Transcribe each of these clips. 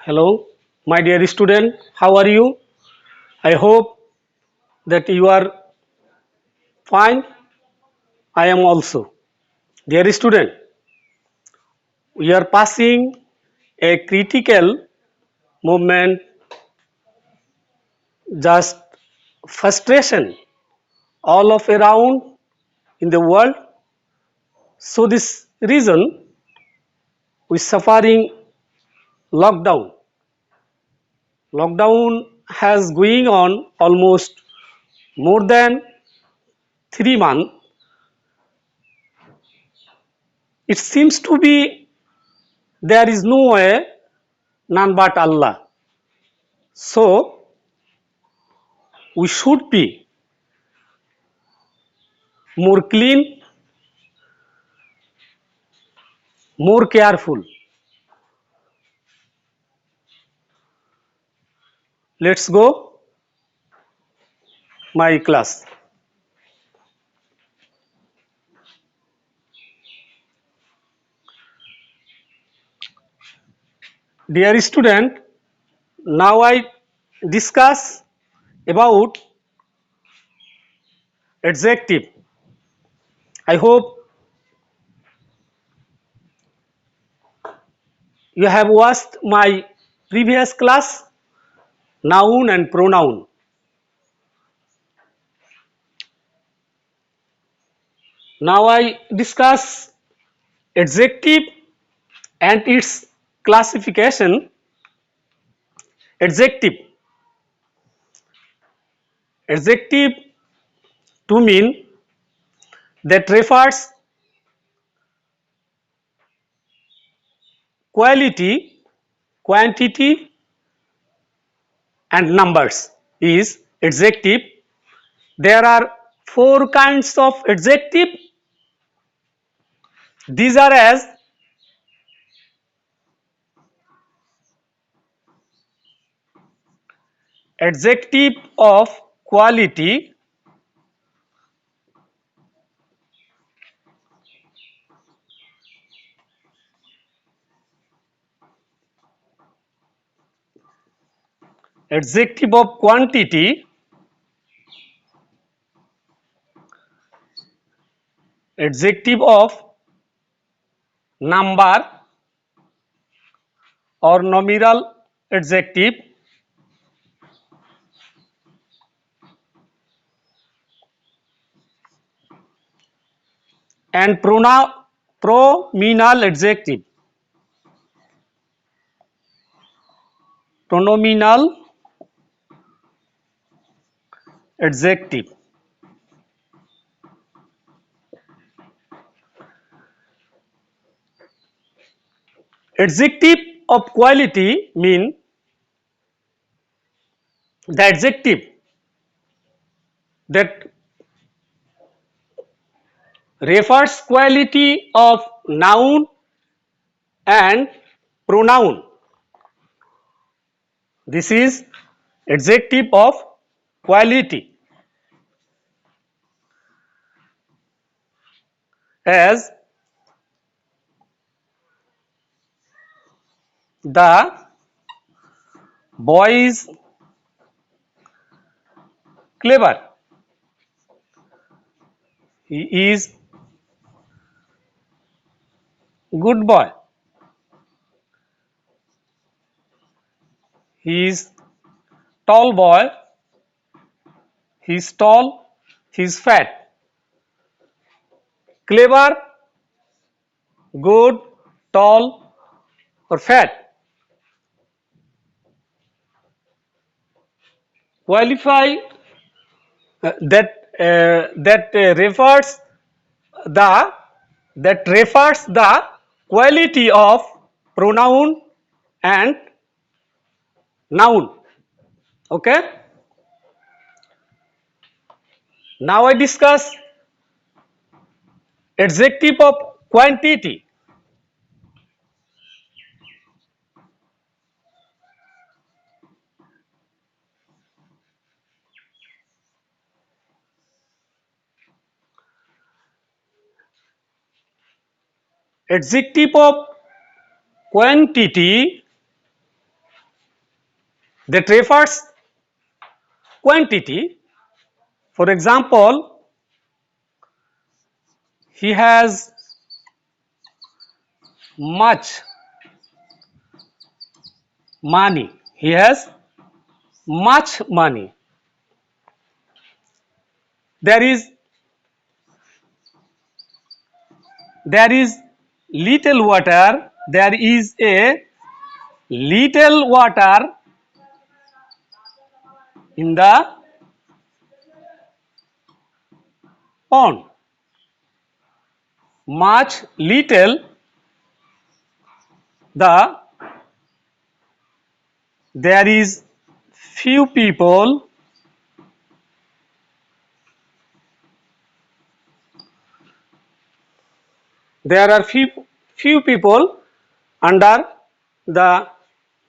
Hello, my dear student. How are you? I hope that you are fine. I am also. Dear student, we are passing a critical moment, just frustration all of around in the world. So this reason we suffering lockdown. Lockdown has going on almost more than 3 months. It seems to be there is no way none but Allah. So we should be more clean, more careful. Let's go my class. Dear student, now I discuss about adjective. I hope you have watched my previous class, noun and pronoun. Now I discuss adjective and its classification. Adjective. Adjective to mean that refers quality, quantity and numbers is adjective. There are four kinds of adjective. These are as adjective of quality, adjective of quantity, adjective of number or nominal adjective, and pronominal adjective. Pronominal adjective. Adjective of quality mean the adjective that refers quality of noun and pronoun. This is adjective of quality. As the boy is clever, he is good boy, he is tall boy, he is tall, he is fat. Clever, good, tall or fat. Qualify refers the the quality of pronoun and noun. Okay. Now I discuss adjective of quantity. Adjective of quantity that refers quantity. For example, he has much money. He has much money. There is little water. There is a little water in the pond. Much, little, the there is few people, there are few people under the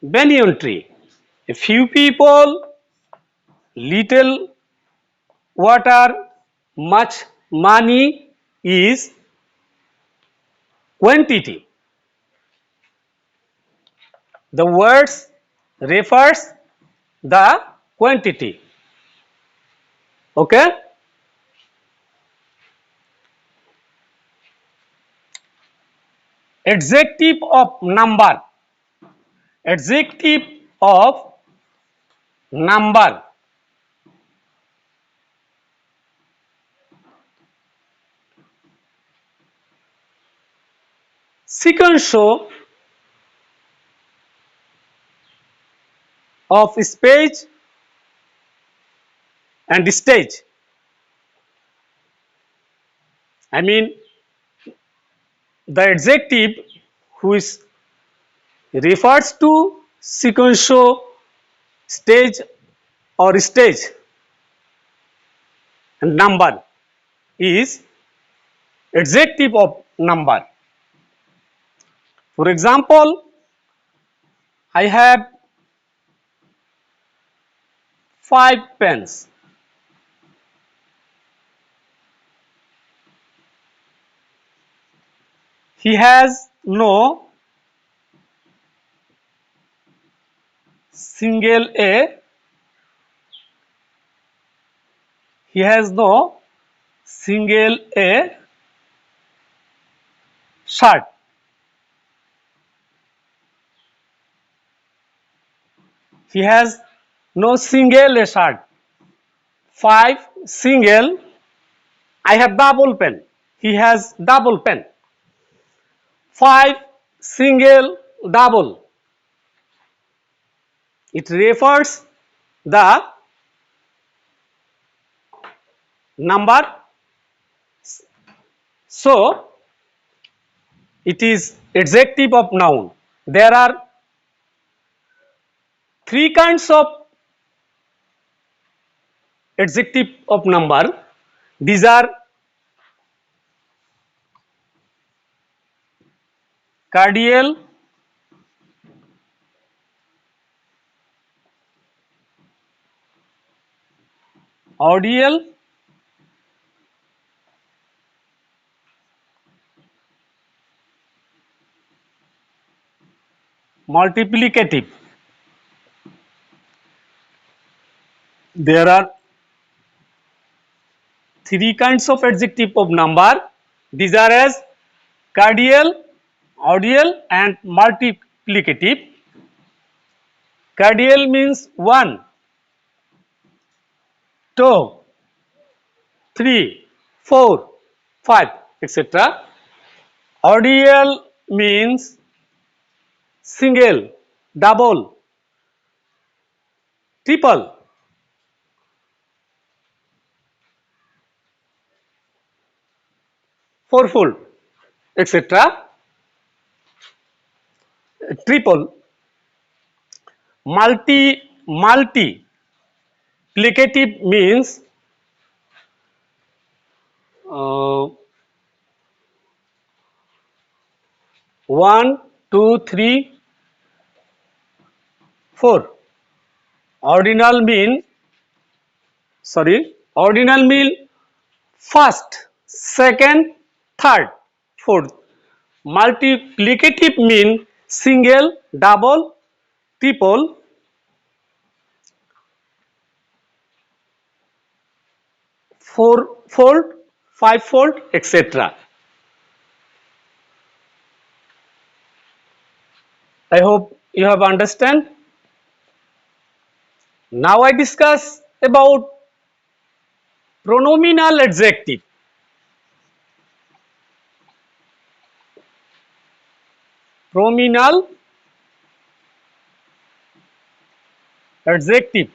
banyan tree. A few people, little water, much money is quantity. The words refers the quantity. Okay? Adjective of number. Adjective of number. Sequential of speech and stage. I mean the adjective which refers to sequential stage or stage and number is adjective of number. For example, I have 5 pens. He has no single A. He has no single A shirt. He has no single A shirt. 5 single. I have double pen. He has double pen. 5 single double. It refers the number. So it is adjective of noun. There are 3 kinds of adjective of number. These are cardial, audial, multiplicative. There are 3 kinds of adjective of number. These are as cardial, audial and multiplicative. Cardial means 1, 2, 3, 4, 5, etc. Audial means single, double, triple. Fourfold, etc. Triple. Multiplicative means 1, 2, 3, 4. Ordinal mean first, second, third, fourth. Multiplicative mean single, double, triple. fourfold, fivefold, etc. I hope you have understand. Now I discuss about pronominal adjective. Pronominal adjective.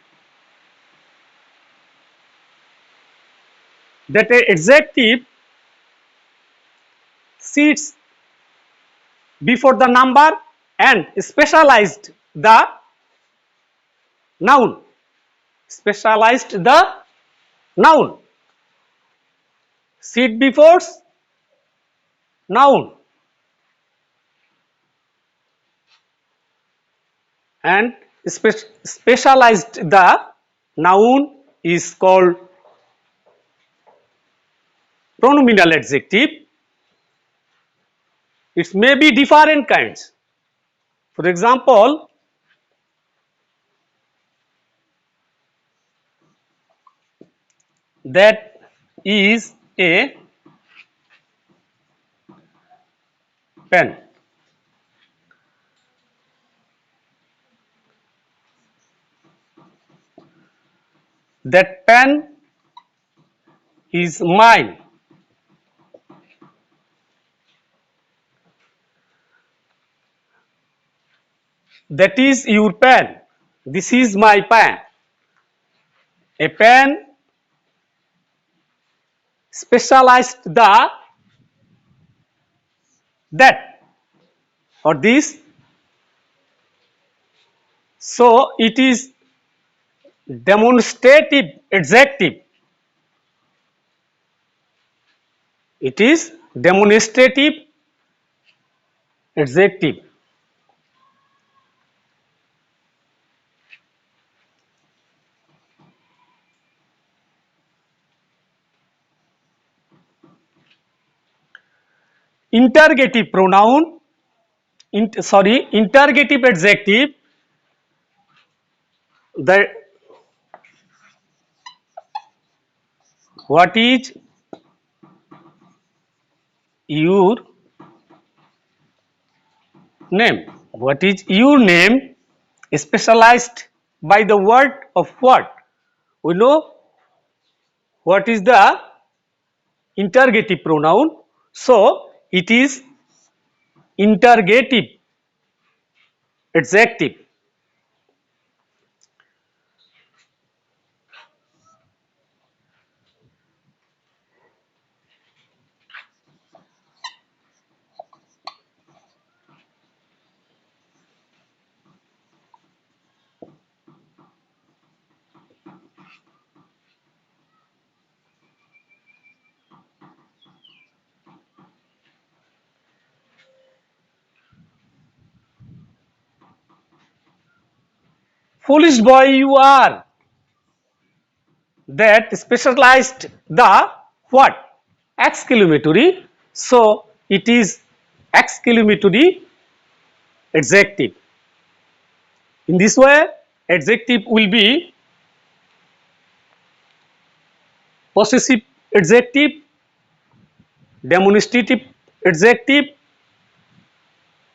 That adjective sits before the number and specialized the noun. Specialized the noun. Sit before noun and specialized the noun is called pronominal adjective. It may be different kinds. For example, that is a pen. That pen is mine. That is your pen. This is my pen. A pen specialized the that or this. So it is demonstrative adjective. It is demonstrative adjective. Interrogative pronoun, interrogative adjective. The what is your name? What is your name? Specialized by the word of what? We know what is the interrogative pronoun. So it is interrogative adjective. Foolish boy you are. That specialized the what? Exclamatory. So it is exclamatory adjective. In this way, adjective will be possessive adjective, demonstrative adjective,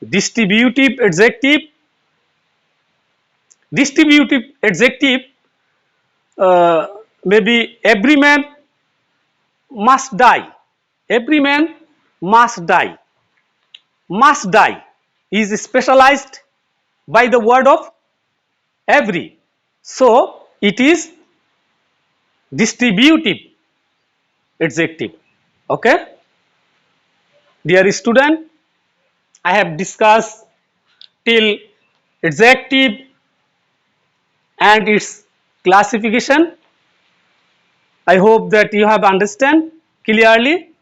distributive adjective. Distributive adjective maybe every man must die. Every man must die. Must die is specialized by the word of every. So it is distributive adjective. Okay, dear student, I have discussed till adjective and its classification. I hope that you have understand clearly.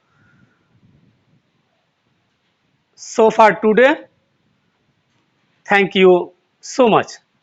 So far today, thank you so much.